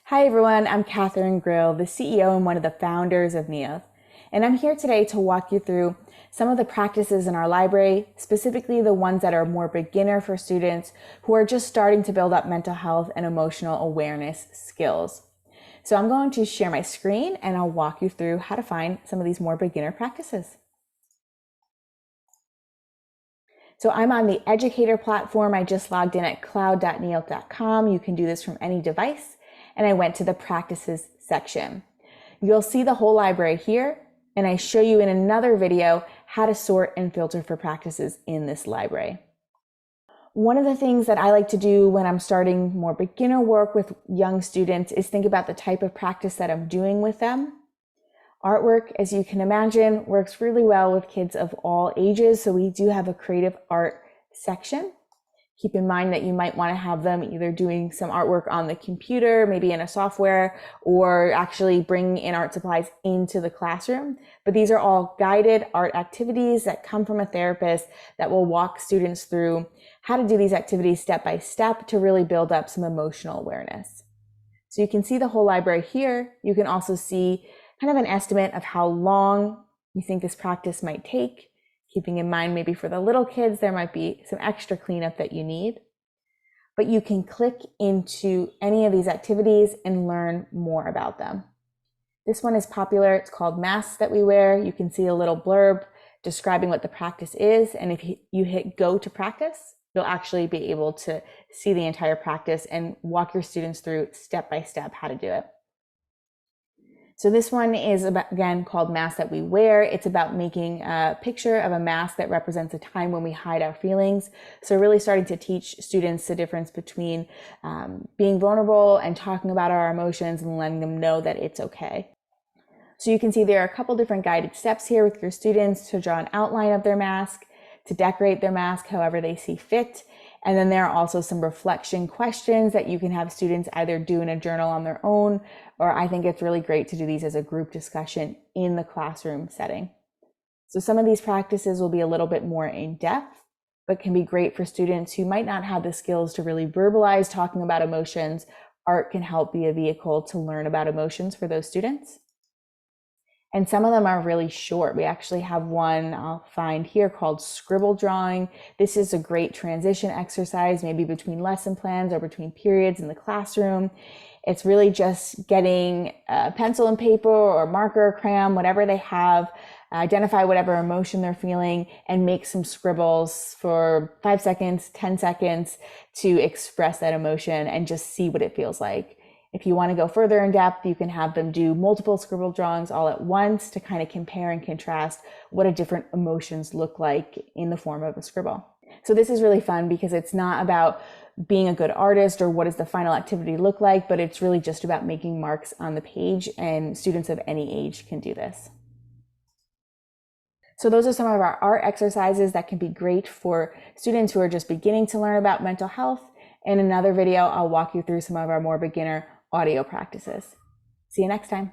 Hi everyone, I'm Catherine Grill, the CEO and one of the founders of Neolth. And I'm here today to walk you through some of the practices in our library, specifically the ones that are more beginner for students who are just starting to build up mental health and emotional awareness skills. So I'm going to share my screen and I'll walk you through how to find some of these more beginner practices. So I'm on the educator platform. I just logged in at cloud.neolth.com. You can do this from any device. And I went to the practices section. You'll see the whole library here, and I show you in another video how to sort and filter for practices in this library. One of the things that I like to do when I'm starting more beginner work with young students is think about the type of practice that I'm doing with them. Artwork, as you can imagine, works really well with kids of all ages, so we do have a creative art section. Keep in mind that you might want to have them either doing some artwork on the computer, maybe in a software, or actually bringing in art supplies into the classroom. But these are all guided art activities that come from a therapist that will walk students through how to do these activities step by step to really build up some emotional awareness. So you can see the whole library here. You can also see kind of an estimate of how long you think this practice might take. Keeping in mind maybe for the little kids, there might be some extra cleanup that you need. But you can click into any of these activities and learn more about them. This one is popular. It's called Masks That We Wear. You can see a little blurb describing what the practice is. And if you hit go to practice, you'll actually be able to see the entire practice and walk your students through step by step how to do it. So this one is about, again, called Masks That We Wear. It's about making a picture of a mask that represents a time when we hide our feelings. So really starting to teach students the difference between being vulnerable and talking about our emotions and letting them know that it's okay. So you can see there are a couple different guided steps here with your students to draw an outline of their mask, to decorate their mask however they see fit. And then there are also some reflection questions that you can have students either do in a journal on their own, or I think it's really great to do these as a group discussion in the classroom setting. So some of these practices will be a little bit more in depth, but can be great for students who might not have the skills to really verbalize talking about emotions. Art can help be a vehicle to learn about emotions for those students. And some of them are really short. We actually have one I'll find here called scribble drawing. This is a great transition exercise, maybe between lesson plans or between periods in the classroom. It's really just getting a pencil and paper or marker or crayon, whatever they have, identify whatever emotion they're feeling and make some scribbles for 5 seconds, 10 seconds to express that emotion and just see what it feels like. If you want to go further in depth, you can have them do multiple scribble drawings all at once to kind of compare and contrast what a different emotions look like in the form of a scribble. So this is really fun because it's not about being a good artist or what does the final activity look like, but it's really just about making marks on the page, and students of any age can do this. So those are some of our art exercises that can be great for students who are just beginning to learn about mental health. In another video, I'll walk you through some of our more beginner audio practices. See you next time.